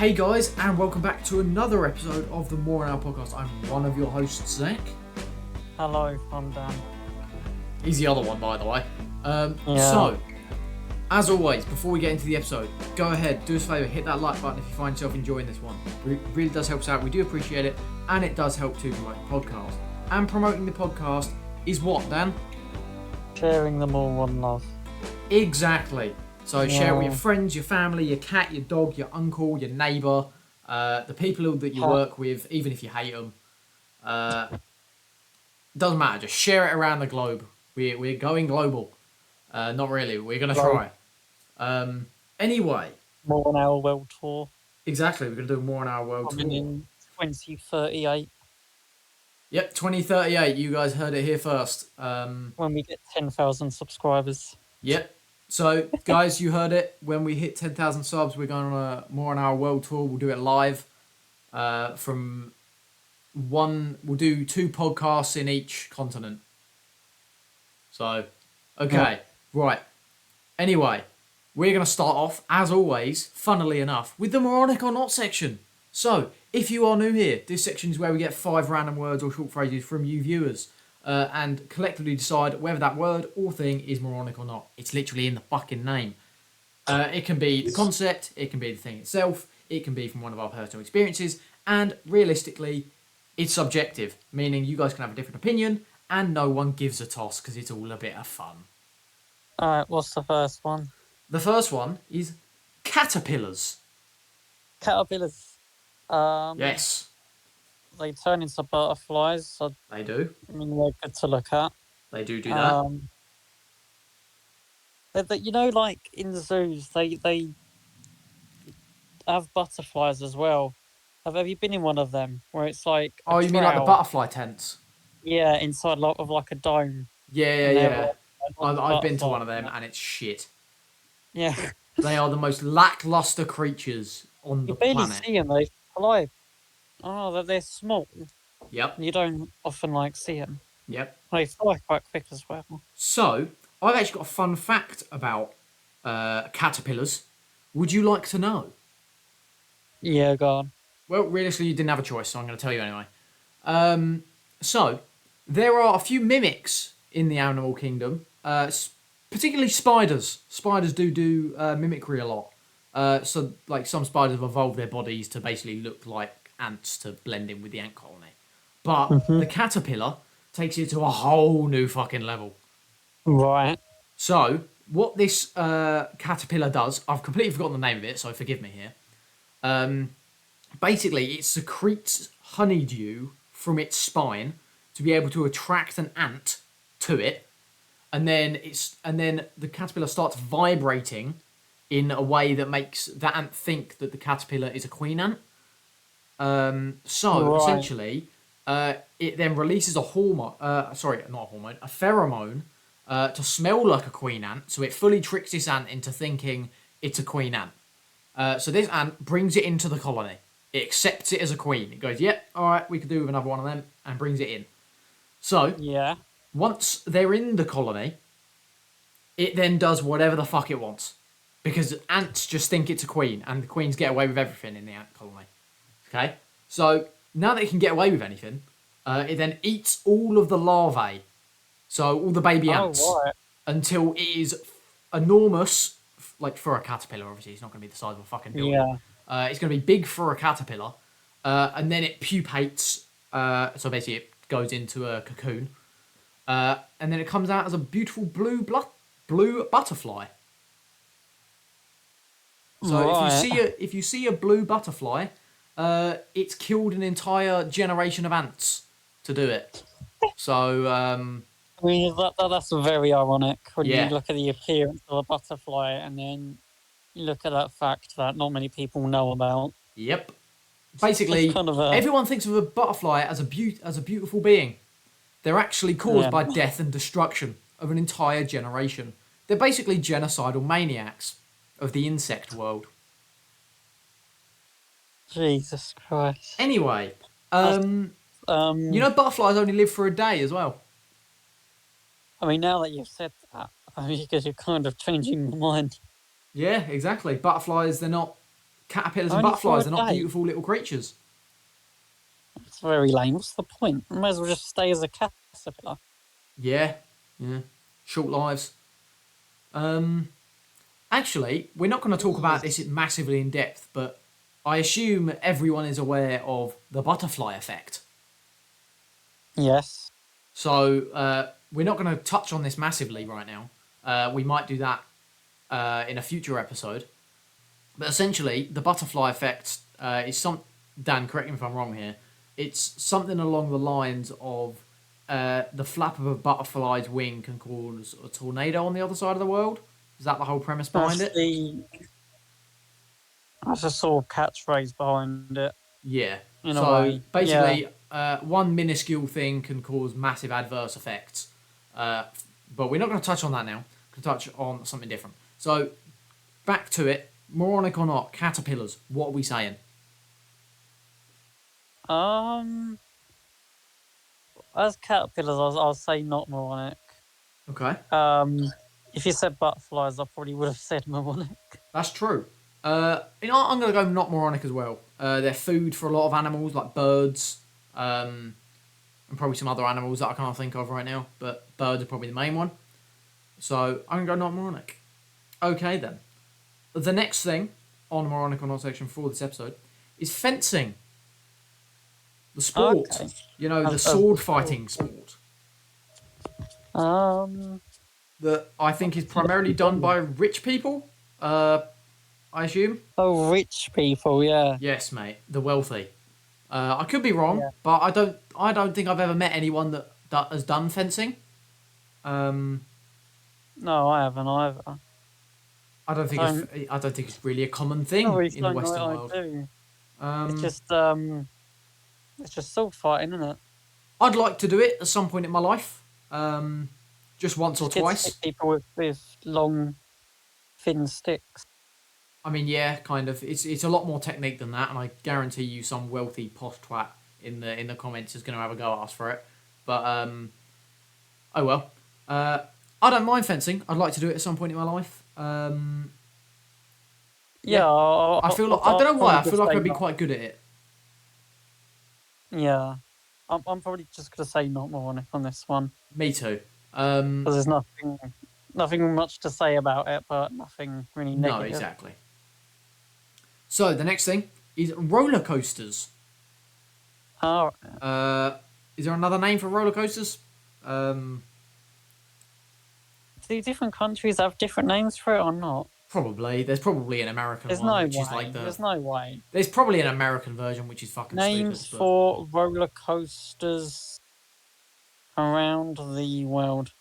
Hey guys, and welcome back to another episode of the More Now podcast. I'm one of your hosts, Zach. Hello, I'm Dan. He's the other one, by the way. Yeah. So, as always, before we get into the episode, go ahead, do us a favour, hit that like button if you find yourself enjoying this one. It really does help us out. We do appreciate it, and it does help to promote the podcast. And promoting the podcast is what, Dan? Sharing them all one love. Exactly. So share it with Yeah. your friends, your family, your cat, your dog, your uncle, your neighbour, the people that you Cat. work with, even if you hate them. Doesn't matter. Just share it around the globe. We're going global. Not really. We're gonna try. Anyway, More on our world tour. exactly. We're gonna do more on our world Coming tour. in 2038 Yep, 2038. You guys heard it here first. when we get 10,000 subscribers. Yep. So, guys, you heard it. When we hit 10,000 subs, we're going on more on our world tour. We'll do it live. We'll do 2 podcasts in each continent. So, okay, right. Anyway, we're going to start off, as always, funnily enough, with the moronic or not section. So, if you are new here, this section is where we get 5 random words or short phrases from you viewers. And collectively decide whether that word or thing is moronic or not. It's literally in the fucking name. It can be the concept, it can be the thing itself, it can be from one of our personal experiences, and realistically, it's subjective, meaning you guys can have a different opinion, and no one gives a toss because it's all a bit of fun. Alright, what's the first one? The first one is caterpillars. Caterpillars. Yes, They turn into butterflies, so they do. I mean, they're good to look at. They do that. You know, like in zoos, they have butterflies as well. Have you been in one of them where it's like a Oh, you mean like the trout? butterfly tents? Yeah, inside of like a dome. Yeah, And they're yeah. like I've been to butterfly. one of them, and it's shit. Yeah, They are the most lackluster creatures on you the barely planet. see them. They fly. Oh, they're small. Yep, You don't often like see them. yep. They fly quite quick as well. So, I've actually got a fun fact about caterpillars. Would you like to know? Yeah, go on. Well, realistically, you didn't have a choice, so I'm going to tell you anyway. So, there are a few mimics in the animal kingdom, particularly spiders. Spiders do mimicry a lot. So, like, some spiders have evolved their bodies to basically look like ants to blend in with the ant colony. But the caterpillar takes it to a whole new fucking level. Right. So, what this caterpillar does, I've completely forgotten the name of it, so forgive me here. Basically, it secretes honeydew from its spine to be able to attract an ant to it, and then the caterpillar starts vibrating in a way that makes the ant think that the caterpillar is a queen ant. So Right. essentially, it then releases a hormone. Sorry, not a hormone, a pheromone to smell like a queen ant. So it fully tricks this ant into thinking it's a queen ant. So this ant brings it into the colony. It accepts it as a queen. It goes, yep, all right, we could do with another one of them, and brings it in. So Yeah. once they're in the colony, it then does whatever the fuck it wants. Because ants just think it's a queen, and the queens get away with everything in the ant colony. Okay? So now that it can get away with anything, it then eats all of the larvae. So all the baby ants. Oh, right. Until it is enormous, like for a caterpillar, obviously. It's not going to be the size of a fucking building. Yeah. It's going to be big for a caterpillar. And then it pupates. So basically it goes into a cocoon. And then it comes out as a beautiful blue butterfly. So Right. if you see a blue butterfly, it's killed an entire generation of ants to do it. So I mean, that's very ironic when Yeah. you look at the appearance of a butterfly and then you look at that fact that not many people know about. yep. Basically, It's kind of a- everyone thinks of a butterfly as a beautiful being. They're actually caused Yeah. by death and destruction of an entire generation. They're basically genocidal maniacs of the insect world. Jesus Christ. Anyway, you know butterflies only live for a day as well. I mean, now that you've said that, because you're kind of changing my mind. Yeah, exactly. Butterflies, they're not Caterpillars and Only for butterflies a are not day. beautiful little creatures. It's very lame. What's the point? I might as well just stay as a caterpillar. Yeah, yeah. Short lives. Um, Actually, we're not going to talk about this massively in depth, but I assume everyone is aware of the butterfly effect. Yes. So we're not going to touch on this massively right now. We might do that in a future episode. But essentially, the butterfly effect is some. Dan, correct me if I'm wrong here. It's something along the lines of the flap of a butterfly's wing can cause a tornado on the other side of the world. Is that the whole premise behind That's it? that's a sort of catchphrase behind it, Yeah. in a So way. Yeah. basically, one minuscule thing can cause massive adverse effects. But we're not going to touch on that now. We're going to touch on something different. So back to it. Moronic or not, caterpillars. What are we saying? As caterpillars, I'll say not moronic. Okay. If you said butterflies, I probably would have said moronic. That's true. I'm going to go not moronic as well. They're food for a lot of animals like birds, and probably some other animals that I can't think of right now. But birds are probably the main one. So I'm going to go not moronic. Okay then. The next thing on moronic or not section for this episode is fencing. The sport. Okay. The sword fighting sport. That I think is primarily done by rich people. I assume. Oh, rich people, yeah. Yes, mate. The wealthy. I could be wrong, Yeah. but I don't think I've ever met anyone that has done fencing. No, I haven't either. I don't think it's really a common thing No, in the Western world. do. Um, It's just sword fighting, isn't it? I'd like to do it at some point in my life. Just once or Just twice. hit people with long, thin sticks. I mean, yeah, kind of. It's a lot more technique than that, and I guarantee you, some wealthy posh twat in the comments is going to have a go at us for it. But oh well. I don't mind fencing. I'd like to do it at some point in my life. Yeah, I feel like, I don't know why. I feel like I'd be not. quite good at it. Yeah, I'm probably just gonna say not moronic on this one Me too. because there's nothing much to say about it, but nothing really No, negative. exactly. So the next thing is roller coasters. Oh, Is there another name for roller coasters? do different countries have different names for it or not? Probably. There's probably an American There's one, no which way. is like There's no way. There's probably an American version, which is fucking Names stupid. for roller coasters around the world.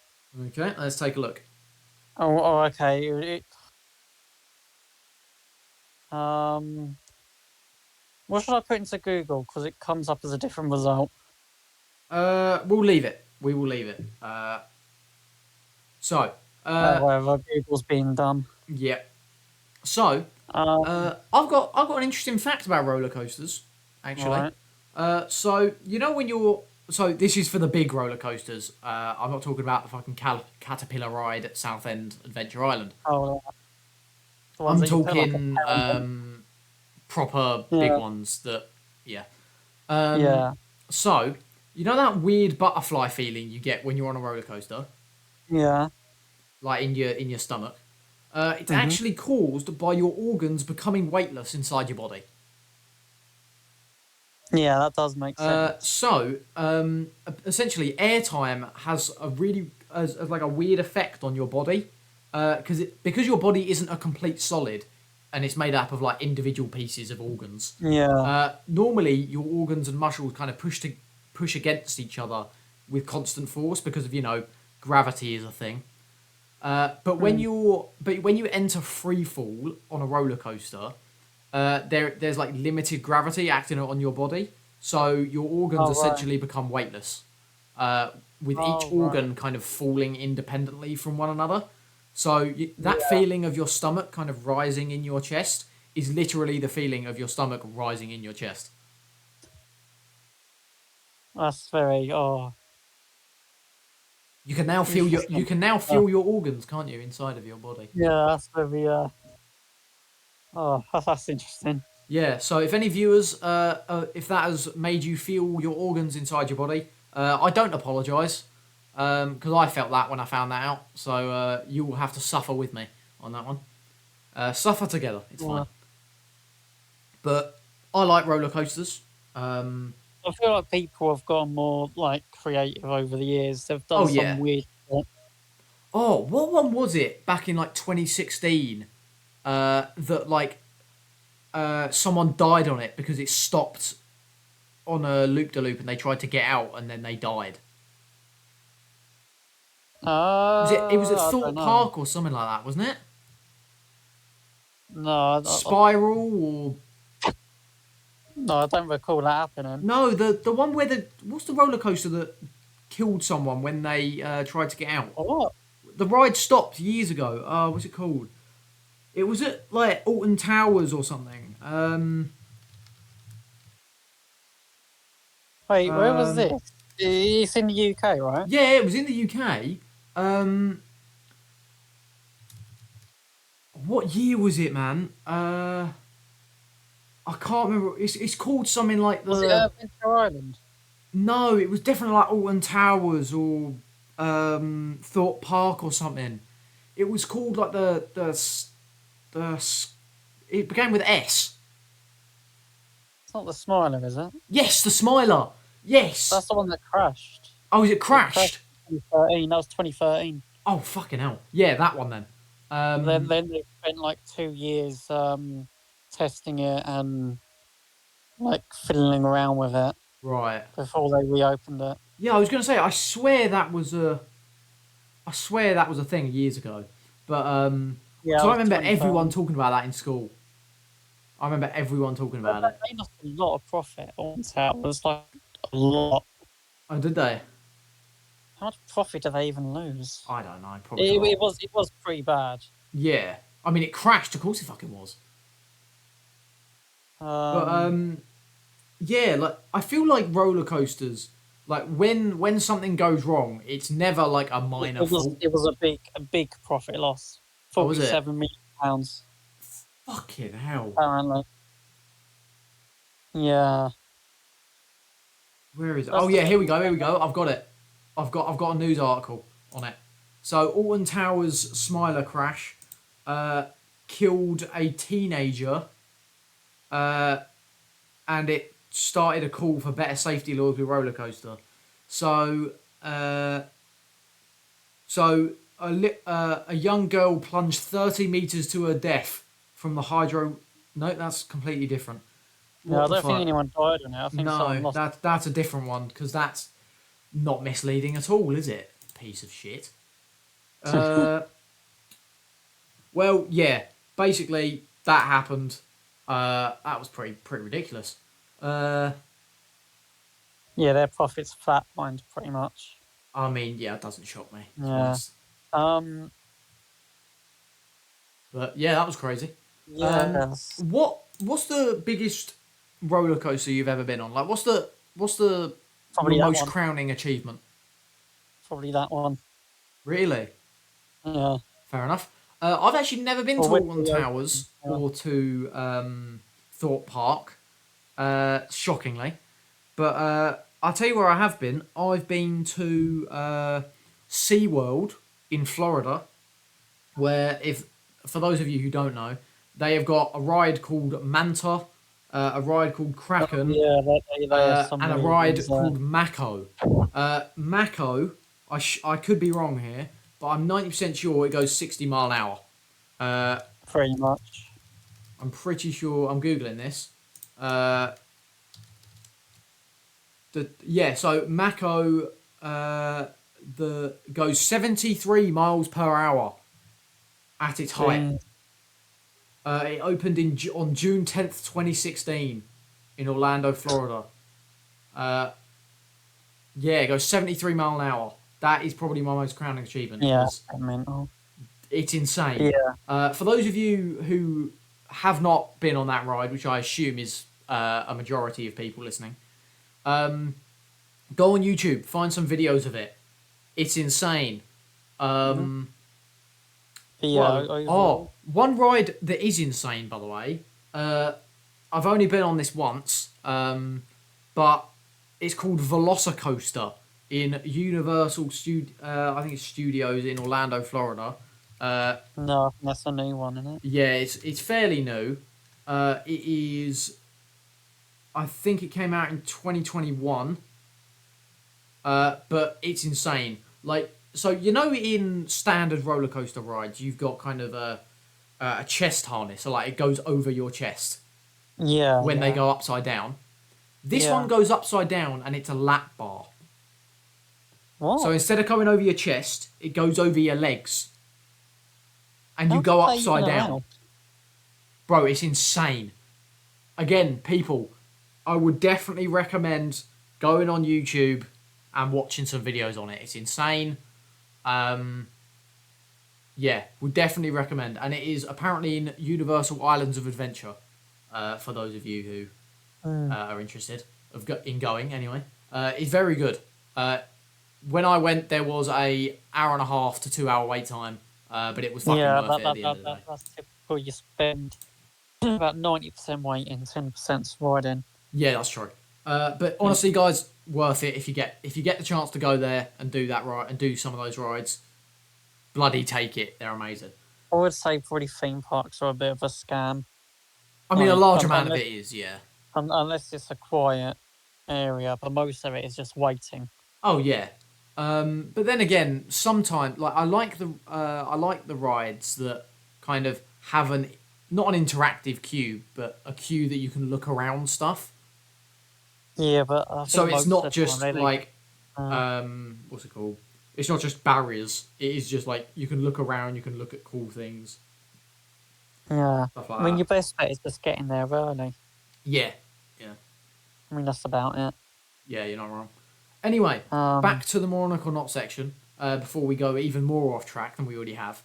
Okay, let's take a look. Oh, okay. What should I put into Google? Because it comes up as a different result. We'll leave it. We will leave it. Whatever. Google's being dumb. Yeah. So, I've got an interesting fact about roller coasters, actually. Right. So this is for the big roller coasters. I'm not talking about the fucking Caterpillar ride at Southend Adventure Island. Oh, I'm talking proper big ones that, yeah. Yeah. So, you know that weird butterfly feeling you get when you're on a roller coaster, Yeah. like in your stomach? It's actually caused by your organs becoming weightless inside your body. Yeah, that does make sense. Essentially, airtime has like a weird effect on your body, because your body isn't a complete solid, and it's made up of like individual pieces of organs. Yeah. Normally, your organs and muscles kind of push against each other with constant force because of gravity is a thing. But when you enter free fall on a roller coaster, there's like limited gravity acting on your body, so your organs essentially become weightless, with each organ kind of falling independently from one another. So that feeling of your stomach kind of rising in your chest is literally the feeling of your stomach rising in your chest. That's very You can now feel your organs, can't you, inside of your body? Yeah, that's very Oh, that's interesting. Yeah, so if any viewers, if that has made you feel your organs inside your body, I don't apologise, because I felt that when I found that out. So you will have to suffer with me on that one. Suffer together, it's fine. Yeah. But I like roller coasters. Um, I feel like people have gone more like creative over the years. They've done oh some yeah. weird shit. Oh, what one was it back in like 2016? That like someone died on it because it stopped on a loop de loop and they tried to get out and then they died. It was at I Thorpe don't know. Park or something like that, wasn't it? No, Spiral or no, I don't recall that happening. no, the one where the what's the roller coaster that killed someone when they tried to get out? Or what? The ride stopped years ago. What's it called? It was at like Alton Towers or something. Wait, where was Um, this? It's in the UK, right? yeah, it was in the UK. What year was it, man? I can't remember. It's called something like Was it the. Adventure Island? No, it was definitely like Alton Towers or Thorpe Park or something. It was called like the. It began with S. It's not the Smiler, is it? Yes, the Smiler. Yes. That's the one that crashed. Oh, is it It crashed crashed? in 2013. That was 2013. Oh, fucking hell. Yeah, that one then. Then they spent like 2 years testing it and like fiddling around with it Right. before they reopened it. Yeah, I was gonna say. I swear that was a. I swear that was a thing years ago, but Yeah, because it I was remember 2013. everyone talking about that in school. I remember everyone talking about it. They lost a lot of profit on towers, like a lot. Oh, did they? How much profit do they even lose? I don't know. Probably. a lot. It was pretty bad. Yeah. I mean, it crashed. Of course, it fucking was. But yeah. Like I feel like roller coasters. Like when something goes wrong, it's never like a minor fault. It was a big profit loss. Oh, was it? £47 million Fucking hell. apparently. Yeah. Where is it? That's Oh the yeah, here we thing. go. Here we go. I've got it. I've got a news article on it. So Alton Towers Smiler crash killed a teenager, and it started a call for better safety laws with roller coaster. So a young girl plunged 30 meters to her death from the hydro. No, that's completely different. Yeah, I What the don't think fuck? anyone died on it. I think someone No, lost. that's a different one because that's not misleading at all, is it? Piece of shit. Well, yeah. Basically, that happened. That was pretty ridiculous. Yeah, their profits flatlined pretty much. I mean, yeah, it doesn't shock me. To be Yeah. honest. But yeah, that was crazy. Yes. What's the biggest roller coaster you've ever been on? Like, what's the Probably your that most one. crowning achievement? Probably that one. Really? Yeah. Fair enough. I've actually never been Or to with Alton the Towers open, or to Thorpe Park, shockingly. But I'll tell you where I have been. I've been to SeaWorld in Florida, where, if for those of you who don't know, they have got a ride called Manta, a ride called Kraken, Yeah, they have some and a weird ride ones there. called Mako. Mako, I could be wrong here, but I'm 90% sure it goes 60 mile an hour. Pretty much. I'm pretty sure I'm googling this. So Mako the goes 73 miles per hour at its height. It opened on June 10th, 2016 in Orlando, Florida. Yeah, it goes 73 mile an hour. That is probably my most crowning achievement. Yeah, 'cause mental. it's insane. Yeah. For those of you who have not been on that ride, which I assume is a majority of people listening, go on YouTube, find some videos of it. It's insane. Yeah. Oh, One ride that is insane, by the way. I've only been on this once, but it's called Velocicoaster in Universal I think it's Studios in Orlando, Florida. No, I think that's a new one, isn't it? Yeah, it's fairly new. It is. I think it came out in 2021. But it's insane. Like, so in standard roller coaster rides, you've got kind of a chest harness, so like it goes over your chest Yeah. when they yeah. go upside down. This Yeah. one goes upside down and it's a lap bar. What? So instead of going over your chest, it goes over your legs, and you How's go that upside even down. allowed? Bro, it's insane. Again, people, I would definitely recommend going on YouTube and watching some videos on it. It's insane. Yeah, would definitely recommend. And it is apparently in Universal Islands of Adventure, for those of you who are interested in going anyway. It's very good. When I went, there was a hour and a half to 2 hour wait time, but it was fucking Yeah, worth it at the end of the day. that's typical. You spend about 90% waiting, 10% riding. Yeah, that's true. But honestly, guys, worth it if you get the chance to go there and do that ride and do some of those rides. Bloody take it; they're amazing. I would say probably theme parks are a bit of a scam. I mean, a Like, large amount of it is, yeah. Unless it's a quiet area, but most of it is just waiting. Oh yeah. But then again, sometimes like I like the rides that kind of have not an interactive queue, but a queue that you can look around stuff. Yeah, but I think So it's most not of the just time they- like uh, what's it called? It's not just barriers. It is just like you can look around, you can look at cool things, yeah. stuff like I mean, that. your best bet is just getting there early. Yeah, I mean, that's about it. yeah, you're not wrong. Anyway, back to the Moronic or Not section. Before we go even more off track than we already have.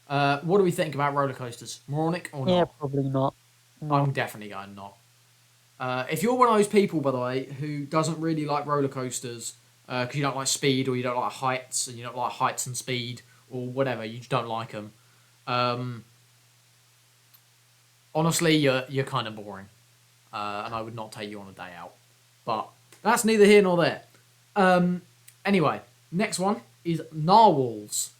What do we think about roller coasters? Moronic or not? Yeah, probably not. I'm definitely going not. If you're one of those people, by the way, who doesn't really like roller coasters because you don't like speed or you don't like heights and you don't like heights and speed or whatever, you just don't like them. Honestly, you're kind of boring, and I would not take you on a day out. But that's neither here nor there. Anyway, next one is narwhals.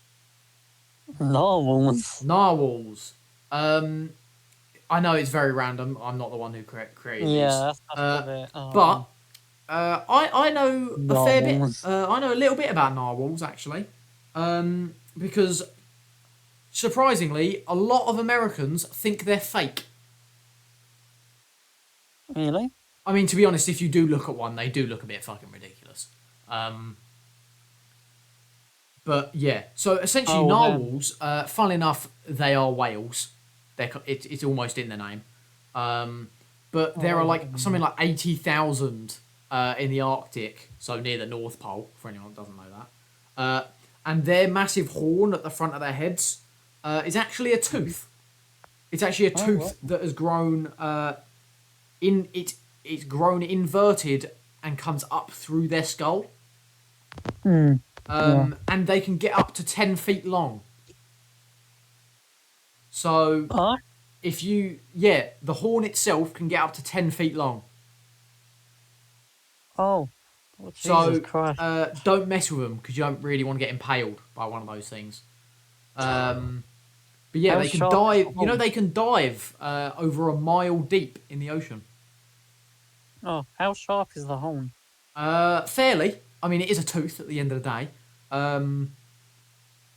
Narwhals. Narwhals. I know it's very random. I'm not the one who created these. Yeah, that's a bit. But I know a fair bit. Narwhals. I know a little bit about narwhals actually, because surprisingly, a lot of Americans think they're fake. Really? I mean, to be honest, if you do look at one, they do look a bit fucking ridiculous. But yeah, so essentially, Oh, man. narwhals. Funnily enough, they are whales. It's almost in the name. But there are like something like 80,000 in the Arctic, so near the North Pole. For anyone that doesn't know that, and their massive horn at the front of their heads is actually a tooth. It's actually a tooth that has grown it's grown inverted and comes up through their skull. And they can get up to 10 feet long. So Huh? the horn itself can get up to 10 feet long. Oh. Oh, So Jesus Christ. don't mess with them because you don't really want to get impaled by one of those things. But yeah, How they can sharp dive. is the You know, horn? they can dive over a mile deep in the ocean. Oh, how sharp is the horn? Fairly. I mean, it is a tooth at the end of the day. And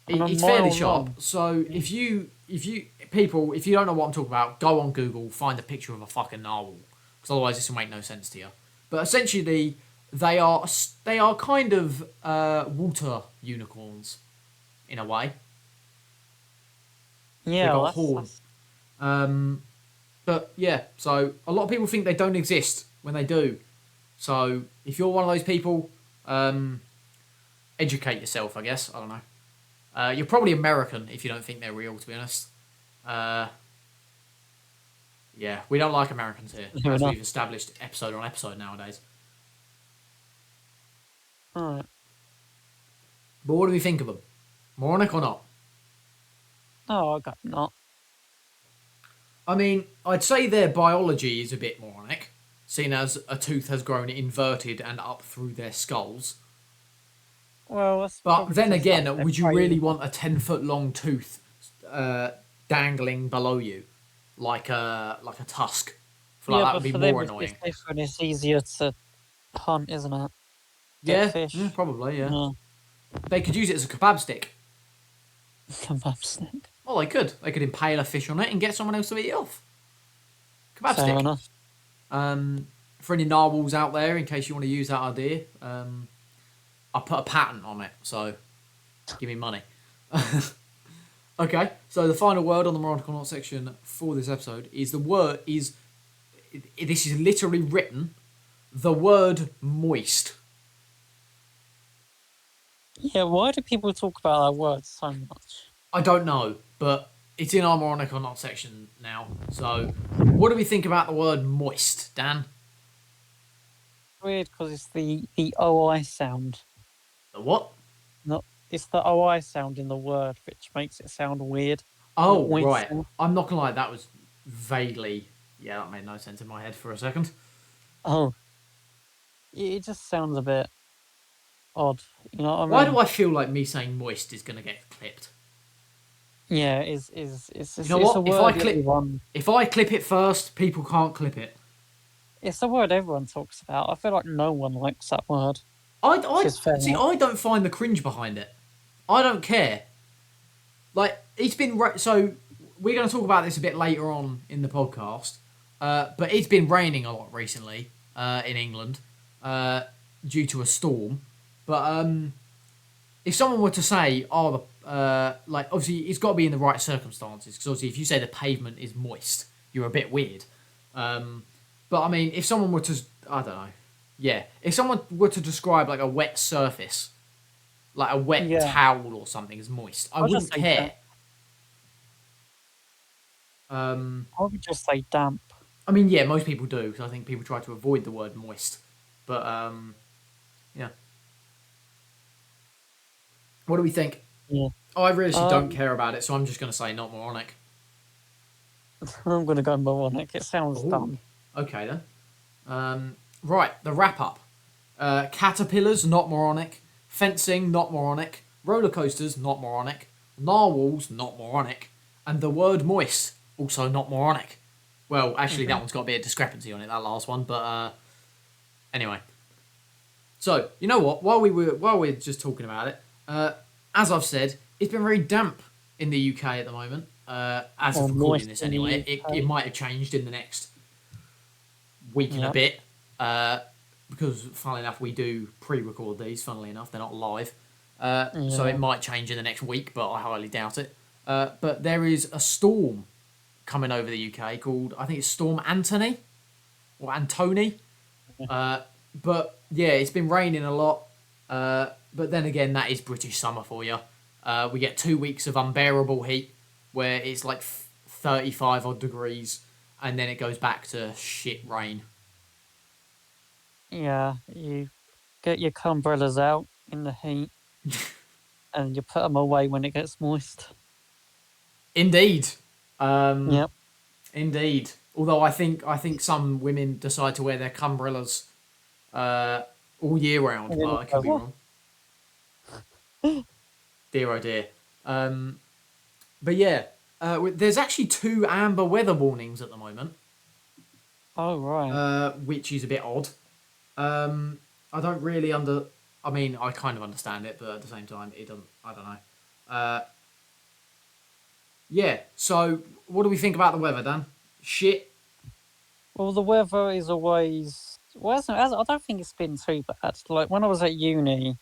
a It's fairly mile sharp. long. So if you don't know what I'm talking about, go on Google, find a picture of a fucking narwhal, because otherwise this will make no sense to you. But essentially, they are kind of water unicorns, in a way. Yeah, got a well, horn. But yeah, so a lot of people think they don't exist when they do. So if you're one of those people, educate yourself, I guess. I don't know. You're probably American if you don't think they're real, to be honest. Yeah, we don't like Americans here, Fair as enough. we've established episode on episode nowadays. Alright. But what do we think of them? Moronic or not? Oh, I got not. I mean, I'd say their biology is a bit moronic, seeing as a tooth has grown inverted and up through their skulls. Well, that's But probably then just like again, their would you brain. really want a 10 foot long tooth uh, dangling below you, like a tusk? I feel like Yeah, that would but be for them more it's annoying. different. It's easier to hunt, isn't it? Get Yeah, yeah, fish. probably. Yeah, Yeah. they could use it as a kebab stick. Kebab stick. Well, they could. They could impale a fish on it and get someone else to eat it off. Kebab Fair stick. enough. For any narwhals out there, in case you want to use that idea, I put a patent on it, so give me money. Okay, so the final word on the moronic or not section for this episode is the word is. This is literally written. The word moist. Yeah, why do people talk about that word so much? I don't know, but it's in our moronic or not section now. So, what do we think about the word moist, Dan? Weird because it's the OI sound. The what? Not it's the OI sound in the word which makes it sound weird. Oh, Moist right. sound. I'm not gonna lie, that was vaguely. Yeah, that made no sense in my head for a second. Oh, it just sounds a bit odd. You know what I Why mean? do I feel like me saying moist is gonna get clipped? Yeah, You know it's a what? word everyone. If I clip it first, people can't clip it. It's a word everyone talks about. I feel like no one likes that word, which I is fair see. enough. I don't find the cringe behind it. I don't care. Like it's been so. We're going to talk about this a bit later on in the podcast. But it's been raining a lot recently in England due to a storm. But if someone were to say, "Oh, like obviously it's got to be in the right circumstances," because obviously if you say the pavement is moist, you're a bit weird. But I mean, if someone were to, I don't know, yeah, if someone were to describe like a wet surface, like a wet Yeah, towel or something as moist, I I'll just wouldn't say damp. care. Um, I would just say damp. I mean, yeah, most people do because I think people try to avoid the word moist. But yeah, what do we think? Yeah. I really don't Um, care about it, so I'm just going to say not moronic. I'm gonna go moronic. It sounds Oh, dumb. okay then. Right, the wrap up. Caterpillars, not moronic. Fencing, not moronic. Roller coasters, not moronic. Narwhals, not moronic. And the word moist, also not moronic. Well, actually, that Okay. one's got a bit of discrepancy on it, that last one. But anyway, so you know what? While we're just talking about it, as I've said, it's been very damp in the UK at the moment. As Or of recording moist this, in the anyway, it UK. might have changed in the next week and a Yep. bit. Because funnily enough, we do pre-record these. Funnily enough, they're not live, so Yeah. it might change in the next week, but I highly doubt it. But there is a storm coming over the UK called I think it's Storm Anthony or Antony. But yeah, it's been raining a lot. But then again, that is British summer for you. We get 2 weeks of unbearable heat where it's like 35 odd degrees, and then it goes back to shit rain. Yeah. You get your umbrellas out in the heat, and you put them away when it gets moist. Indeed. Um, Yep. Indeed. Although I think some women decide to wear their cumbrellas all year round, And then but it I could goes, be wrong. Dear oh dear. But yeah, there's actually 2 amber weather warnings at the moment, oh right. which is a bit odd. I don't really I mean, I kind of understand it, but at the same time, it doesn't. I don't know. Uh, yeah. So, what do we think about the weather, Dan? Shit. Well, the weather is always. Well, I don't think it's been too bad. Like when I was at uni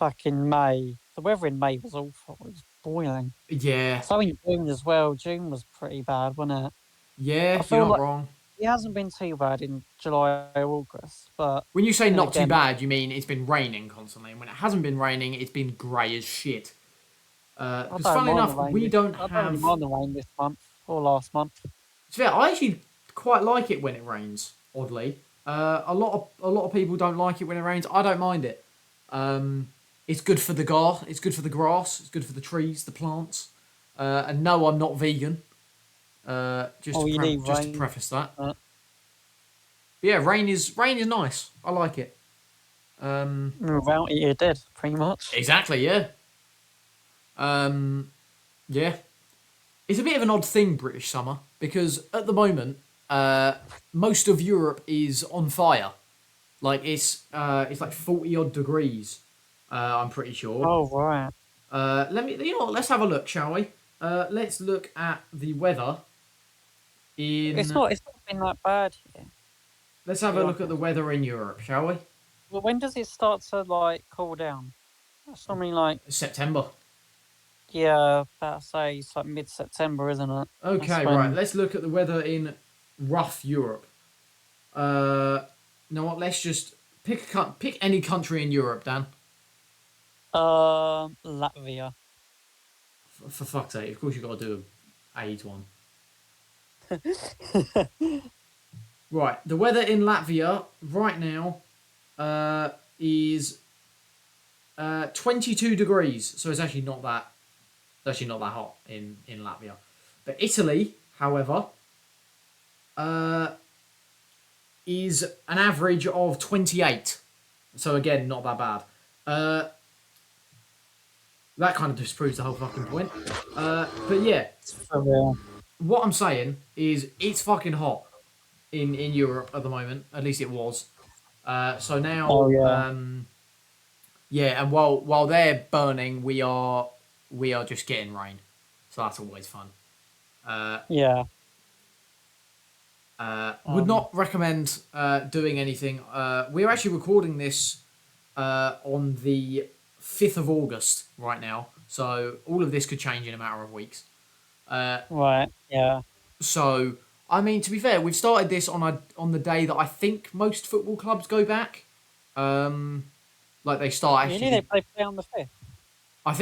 back in May, the weather in May was awful. It was boiling. Yeah. So in June as well. June was pretty bad, wasn't it? I Yeah. You're feel not like wrong. it hasn't been too bad in July or August, but When you say then not too again, bad, you mean it's been raining constantly, and when it hasn't been raining, it's been grey as shit. I Because don't funnily mind the enough, rain. we don't I don't really have. mind the rain this month or last month. It's fair. I actually quite like it when it rains. Oddly, a lot of people don't like it when it rains. I don't mind it. It's good for the gar. It's good for the grass. It's good for the trees, the plants. And no, I'm not vegan. You need Just to rain. preface that. Uh, But yeah, rain is nice. I like it. Without it, you're dead, pretty much. Exactly. Yeah. Yeah. It's a bit of an odd thing, British summer, because at the moment, most of Europe is on fire. Like it's like 40 odd degrees. I'm pretty sure. Oh, right. Let's have a look, shall we? Let's look at the weather It's in. not. It's not been that bad yet. Let's have a look at the weather in Europe, shall we? Well, when does it start to like cool down? That's normally like September. about say it's like mid-September, isn't it? Okay, That's right. when- Let's look at the weather in rough Europe. You know what? Let's just pick any country in Europe, Dan. Latvia. For fuck's sake, of course you've got to do a AIDS one. Right, the weather in Latvia right now is 22 degrees, so it's actually not that hot in Latvia. But Italy, however, is an average of 28. So again, not that bad. That kind of disproves the whole fucking point. But yeah, For real. what I'm saying is it's fucking hot in Europe at the moment. At least it was. So now, Oh, yeah. yeah, and while they're burning, we are just getting rain. So that's always fun. Yeah. Would not recommend doing anything. We're actually recording this on the 5th of August right now. So all of this could change in a matter of weeks. Right. Yeah. So, I mean, to be fair, we've started this on the day that I think most football clubs go back. Like they start Really, actually. they play on the 5th. I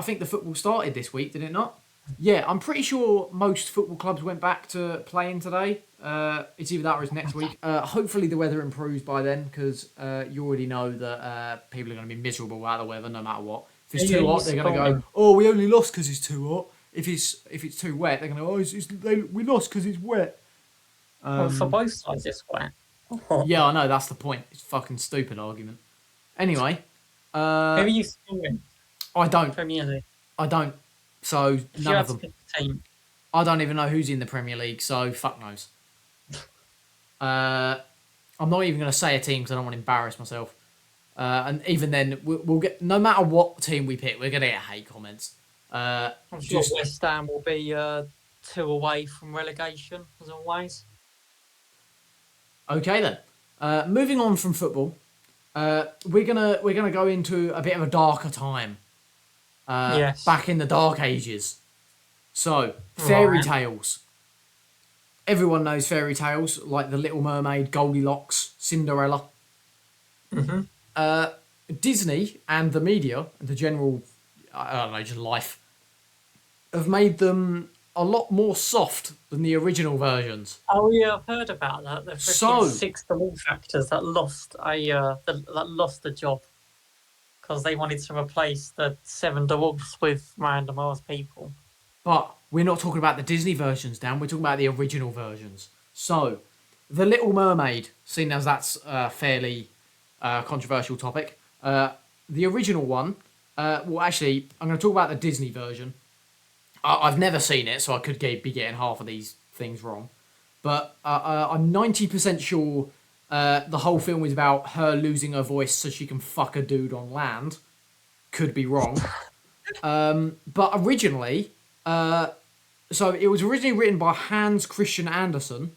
think the football started this week, did it not? Yeah, I'm pretty sure most football clubs went back to playing today. It's either that or it's next week. Hopefully the weather improves by then, because you already know that people are going to be miserable about the weather no matter what. If it's too hot, they're going to go, "Oh, we only lost because it's too hot." If it's too wet, they're going to go, "Oh, we lost because it's wet." For both sides, it's wet. Yeah, I know, that's the point. It's a fucking stupid argument. Anyway, Who are you supporting? I don't. Premier League. I don't. So If you none had of to them. pick a team, I don't even know who's in the Premier League, so fuck knows. I'm not even going to say a team because I don't want to embarrass myself. And even then, we'll get, no matter what team we pick, we're going to get hate comments. I'm sure Just West Ham will be 2 away from relegation, as always. okay then. Moving on from football, we're gonna go into a bit of a darker time. Yes. Back in the dark ages. So fairy Right. tales. Everyone knows fairy tales like The Little Mermaid, Goldilocks, Cinderella. Mm-hmm. Disney and the media, and the general, I don't know, just life, have made them a lot more soft than the original versions. Oh yeah, I've heard about that. The So- freaking 6 dwarf actors that lost the job because they wanted to replace the 7 dwarfs with random ass people. But we're not talking about the Disney versions, Dan. We're talking about the original versions. So, The Little Mermaid, seeing as that's a fairly controversial topic, the original one, well, actually, I'm going to talk about the Disney version. I've never seen it, so I could be getting half of these things wrong. But I'm 90% sure the whole film is about her losing her voice so she can fuck a dude on land. Could be wrong. But originally, so it was originally written by Hans Christian Andersen,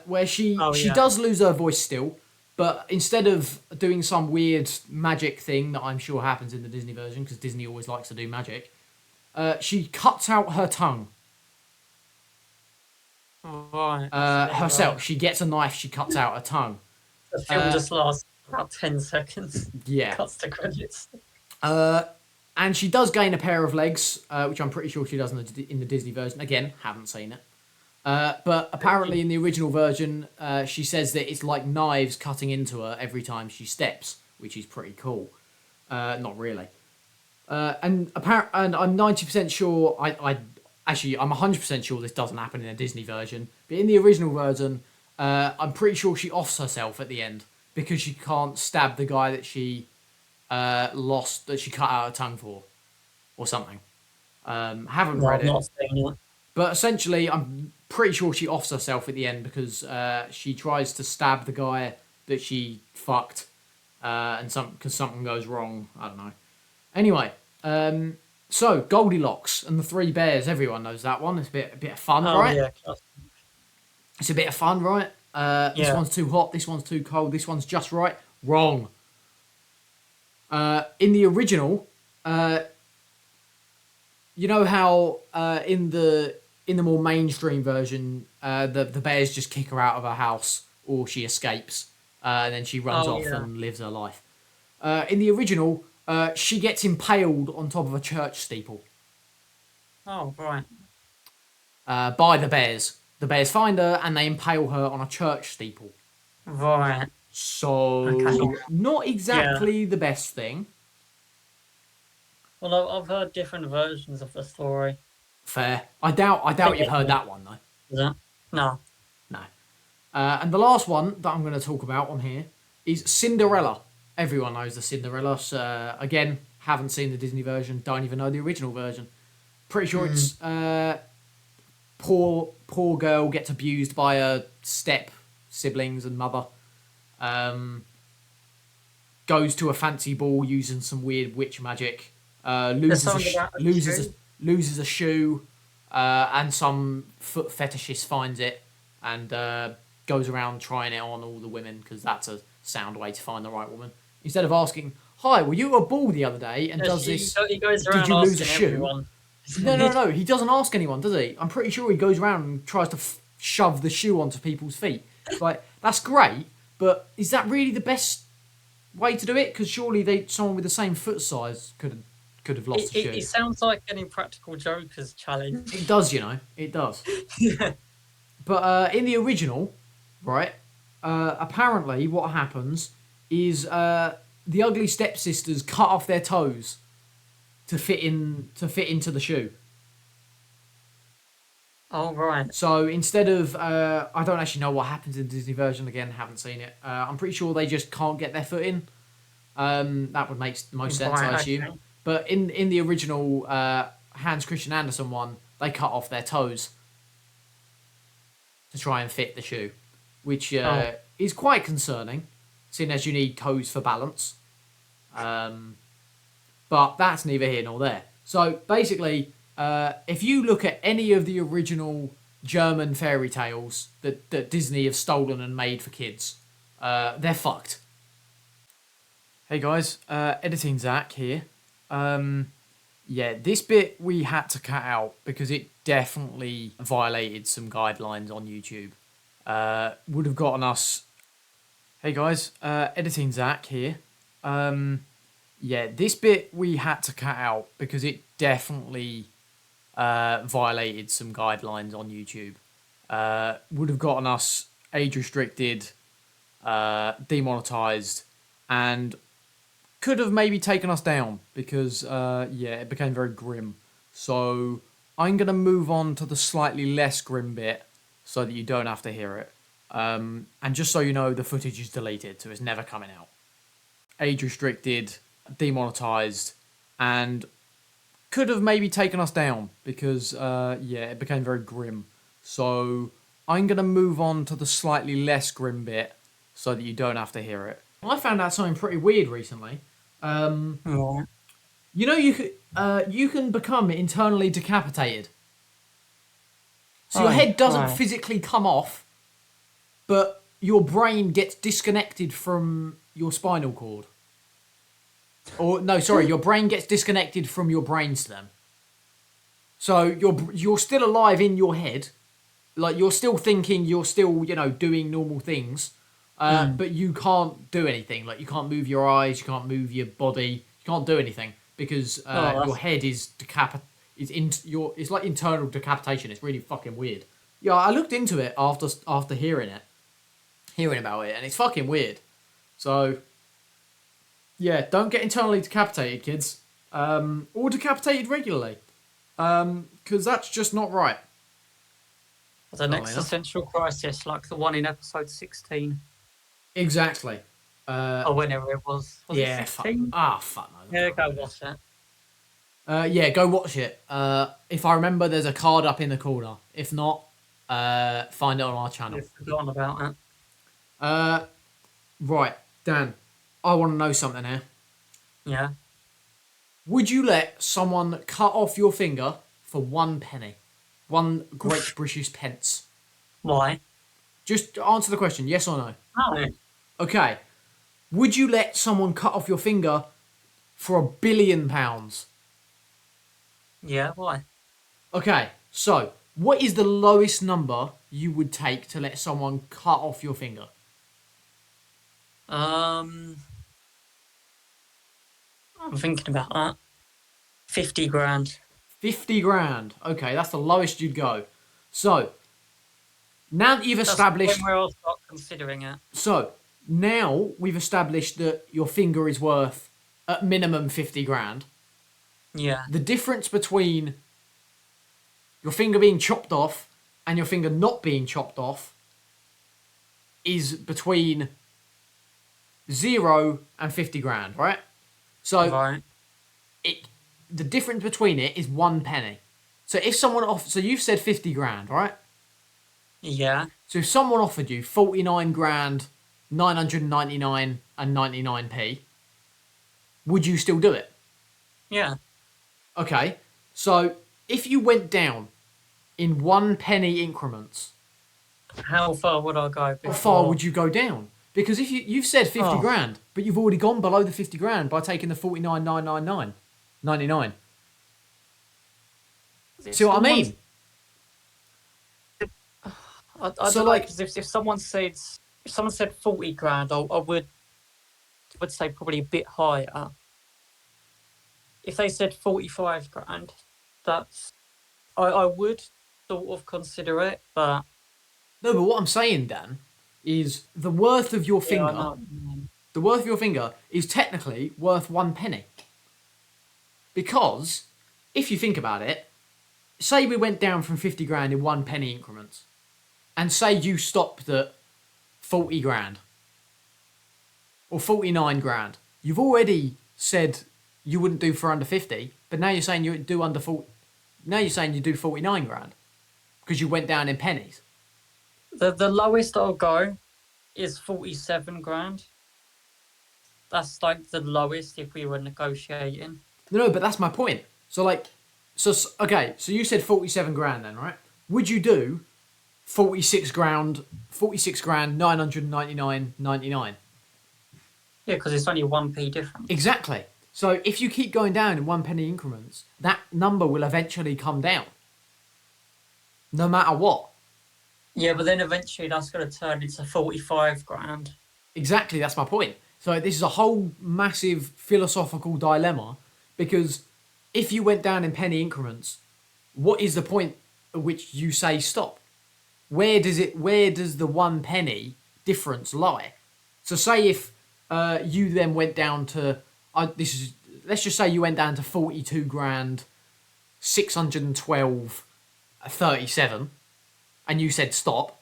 where she Oh, yeah. does lose her voice still, but instead of doing some weird magic thing that I'm sure happens in the Disney version, because Disney always likes to do magic, she cuts out her tongue Right. herself. She gets a knife, she cuts out her tongue. The film just lasts about 10 seconds. Yeah. Cuts to credits. And she does gain a pair of legs, which I'm pretty sure she does in the Disney version. Again, haven't seen it. But apparently in the original version, she says that it's like knives cutting into her every time she steps, which is pretty cool. Not really. And I'm 90% sure, I actually, I'm 100% sure this doesn't happen in a Disney version, but in the original version, I'm pretty sure she offs herself at the end because she can't stab the guy that she that she cut out her tongue for, or something. Haven't No, read I've it, not seen it. but essentially, I'm pretty sure she offs herself at the end because she tries to stab the guy that she fucked, and because something goes wrong. I don't know. Anyway, so Goldilocks and the Three Bears. Everyone knows that one. It's a bit of fun, Oh right? yeah, It's a bit of fun, right? This Yeah. one's too hot. This one's too cold. This one's just right. Wrong. In the original, you know how in the more mainstream version, the bears just kick her out of her house or she escapes, and then she runs Oh, off yeah. and lives her life. In the original, she gets impaled on top of a church steeple Oh right. by the bears. The bears find her and they impale her on a church steeple. Right. So Okay. not exactly the best thing. Well, I've heard different versions of the story. Fair. I doubt you've heard that one though. Is it? No. No. And the last one that I'm going to talk about on here is Cinderella. Everyone knows the Cinderella. So, again, haven't seen the Disney version. Don't even know the original version. Pretty sure it's poor girl gets abused by her step siblings and mother. Goes to a fancy ball using some weird witch magic. Loses something about a shoe? loses a shoe, and some foot fetishist finds it and goes around trying it on all the women because that's a sound way to find the right woman. Instead of asking, "Hi, were you at a ball the other day?" and does this? He goes did around you lose a asking shoe? everyone. No. He doesn't ask anyone, does he? I'm pretty sure he goes around and tries to shove the shoe onto people's feet. Like that's great, but is that really the best way to do it? Because surely someone with the same foot size could have lost a shoe. It sounds like an Impractical Jokers challenge. It does, it does. But in the original, right? Apparently, what happens is the ugly stepsisters cut off their toes to fit into the shoe. Oh right. So instead of, I don't actually know what happens in the Disney version. Again, haven't seen it. I'm pretty sure they just can't get their foot in. That would make most sense, I assume. Okay. But in the original Hans Christian Andersen one, they cut off their toes to try and fit the shoe, which is quite concerning, seeing as you need toes for balance. But that's neither here nor there. So basically, if you look at any of the original German fairy tales that Disney have stolen and made for kids, they're fucked. Hey guys, editing Zach here. Yeah, this bit we had to cut out because it definitely violated some guidelines on YouTube. Would have gotten us... Hey guys, editing Zach here. Yeah, this bit we had to cut out because it definitely violated some guidelines on YouTube. Would have gotten us age restricted, demonetized, and could have maybe taken us down because it became very grim. So I'm going to move on to the slightly less grim bit so that you don't have to hear it. And just so you know, the footage is deleted, so it's never coming out. Age restricted, demonetized, and could have maybe taken us down because it became very grim. So I'm going to move on to the slightly less grim bit so that you don't have to hear it. I found out something pretty weird recently. Right. You know, you can become internally decapitated. So your head doesn't physically come off, but your brain gets disconnected from your spinal cord. Or no, sorry, your brain gets disconnected from your brainstem. So you're still alive in your head, like you're still thinking, you're still doing normal things, but you can't do anything. Like you can't move your eyes, you can't move your body, you can't do anything because your head is it's like internal decapitation. It's really fucking weird. Yeah, I looked into it after hearing about it, and it's fucking weird. So yeah, don't get internally decapitated, kids, or decapitated regularly. Because that's just not right. As an Funnily enough. existential crisis like the one in episode 16. Exactly. Or whenever it was. Was yeah. it 16? Fuck no. Yeah, go watch it. Yeah, go watch it. If I remember, there's a card up in the corner. If not, find it on our channel. I've forgotten about it. Right, Dan, I want to know something here. Yeah. Would you let someone cut off your finger for 1 penny? 1 Great British pence? Why? Just answer the question, yes or no. No. Okay. Would you let someone cut off your finger for £1 billion? Yeah, why? Okay, so what is the lowest number you would take to let someone cut off your finger? I'm thinking about that. 50 grand. 50 grand. Okay, that's the lowest you'd go. So, now that you've established... When we'll start considering it. So, now we've established that your finger is worth, at minimum, 50 grand. Yeah. The difference between your finger being chopped off and your finger not being chopped off is between 0 and 50 grand, right? So, Right. the difference between it is 1 penny. So if someone so you've said 50 grand, right? Yeah. So if someone offered you 49 grand, 999 and 99p, would you still do it? Yeah. Okay. So if you went down in 1 penny increments, How far would I go before? how far would you go down? Because if you've said 50 Oh. grand, but you've already gone below the 50 grand by taking the 49,999.99. See what I mean? I So, don't like- like, if someone said 40 grand, I would say probably a bit higher. If they said 45 grand, that's I would sort of consider it, but No, but what I'm saying, Dan, is the worth of your yeah, finger. I know what you mean. The worth of your finger is technically worth 1 penny. Because if you think about it, say we went down from 50 grand in 1 penny increments, and say you stopped at 40 grand or 49 grand. You've already said you wouldn't do for under 50, but now you're saying you do under 40. Now you're saying you do 49 grand because you went down in pennies. The lowest I'll go is 47 grand. That's like the lowest if we were negotiating. No, but that's my point. So okay, so you said 47 grand then, right? Would you do 46 grand 999.99? Yeah, because it's only 1p difference. Exactly. So if you keep going down in 1 penny increments, that number will eventually come down. No matter what. Yeah, but then eventually that's going to turn into 45 grand. Exactly, that's my point. So this is a whole massive philosophical dilemma because if you went down in penny increments, what is the point at which you say stop? Where does the 1 penny difference lie? So say if you then went down to let's just say you went down to 42 grand 612.37 and you said stop.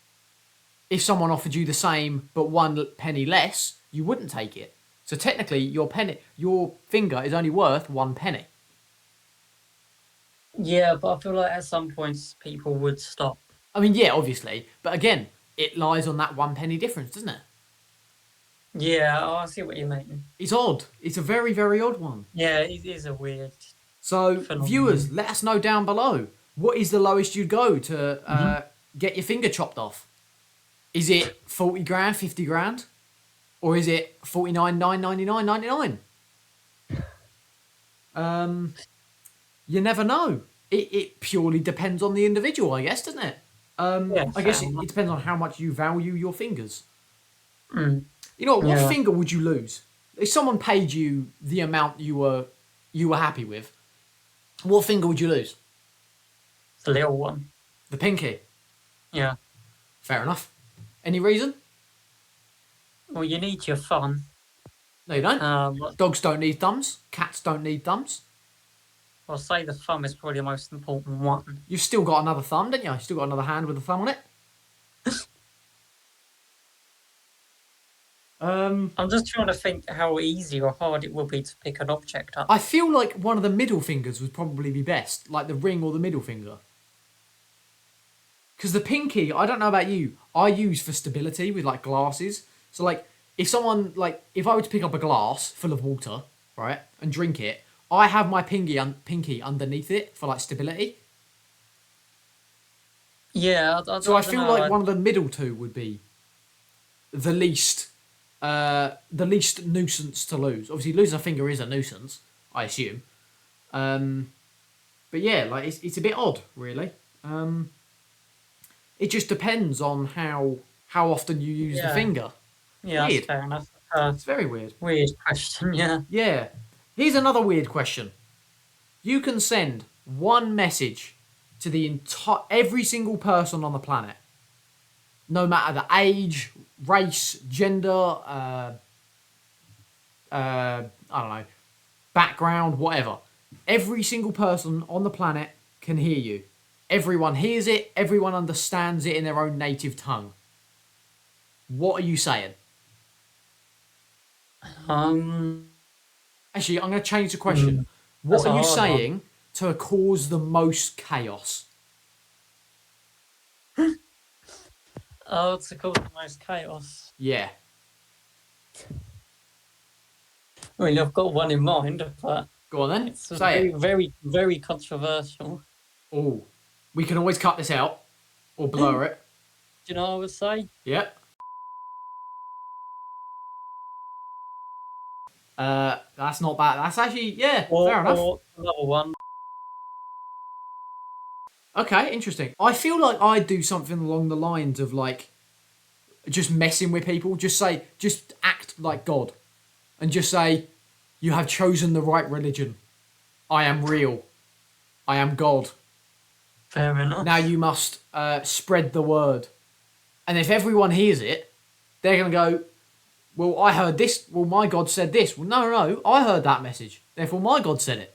If someone offered you the same but 1 penny less, you wouldn't take it. So technically your finger is only worth 1 penny. Yeah, but I feel like at some points people would stop. I mean, yeah, obviously, but again, it lies on that 1 penny difference, doesn't it? Yeah, I see what you mean. It's odd. It's a very, very odd one. Yeah, it is a weird. So, Phenomenon. viewers, let us know down below. What is the lowest you'd go to get your finger chopped off? Is it 40 grand, 50 grand? Or is it 49,999.99? You never know. It purely depends on the individual, I guess, doesn't it? Yeah, I guess fair it enough. depends on how much you value your fingers. Mm. You know, what Yeah. finger would you lose? If someone paid you the amount you were happy with, what finger would you lose? The little one. The pinky. Yeah. Fair enough. Any reason? Well, you need your fun. No, you don't. But Dogs don't need thumbs. Cats don't need thumbs. I'll say the thumb is probably the most important one. You've still got another thumb, don't you? You still got another hand with a thumb on it. I'm just trying to think how easy or hard it will be to pick an object up. I feel like one of the middle fingers would probably be best, like the ring or the middle finger. Because the pinky, I don't know about you, I use for stability with like glasses. So like, if I were to pick up a glass full of water, right, and drink it, I have my pinky underneath it for like stability. Yeah, So I feel like one of the middle two would be the least nuisance to lose. Obviously, losing a finger is a nuisance, I assume. But yeah, like it's a bit odd, really. It just depends on how often you use the finger. Yeah, Weird. that's fair enough. It's very weird. Weird question, yeah. Yeah. Here's another weird question. You can send one message to every single person on the planet, no matter the age, race, gender, I don't know, background, whatever. Every single person on the planet can hear you. Everyone hears it. Everyone understands it in their own native tongue. What are you saying? Actually, I'm going to change the question. What That's a are you hard saying to cause the most chaos? Oh, to cause the most chaos. Yeah. I mean, I've got one in mind, but Go on then. it's Say it. very, very controversial. Oh, we can always cut this out or blur it. Do you know what I would say? Yeah. That's not bad. That's actually, yeah, fair enough. Or another one. Okay, interesting. I feel like I'd do something along the lines of like just messing with people. Just act like God and just say, you have chosen the right religion. I am real. I am God. Fair enough. Now you must spread the word. And if everyone hears it, they're going to go, well, I heard this. Well, my God said this. Well, no, I heard that message. Therefore, my God said it.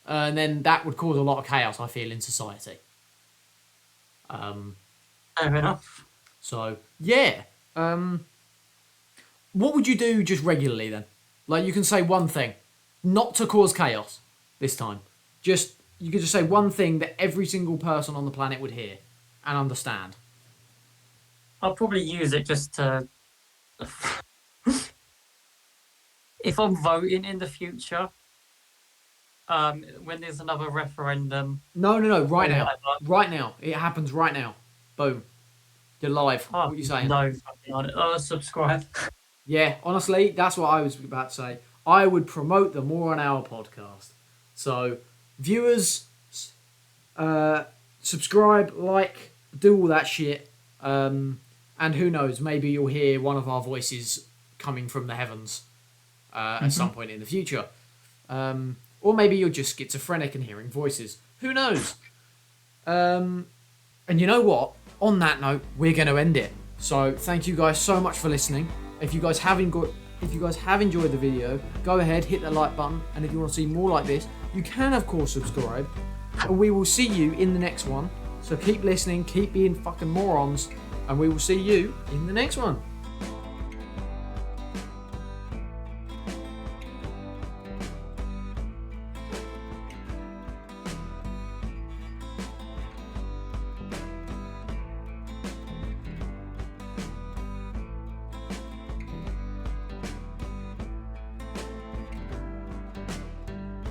And then that would cause a lot of chaos, I feel, in society. Fair enough. So, yeah. What would you do just regularly then? Like, you can say one thing. Not to cause chaos this time. You could just say one thing that every single person on the planet would hear and understand. I'll probably use it just to... if I'm voting in the future, when there's another referendum... No, right or now. whatever. Right now. It happens right now. Boom. You're live. Oh, What are you saying? No, subscribe. Yeah, honestly, that's what I was about to say. I would promote the More on Our podcast. So, viewers, subscribe, like, do all that shit. And who knows, maybe you'll hear one of our voices coming from the heavens at some point in the future. Or maybe you're just schizophrenic and hearing voices. Who knows? And you know what? On that note, we're going to end it. So thank you guys so much for listening. If you guys have enjoyed the video, go ahead, hit the like button. And if you want to see more like this, you can of course subscribe. And we will see you in the next one. So keep listening, keep being fucking morons, and we will see you in the next one.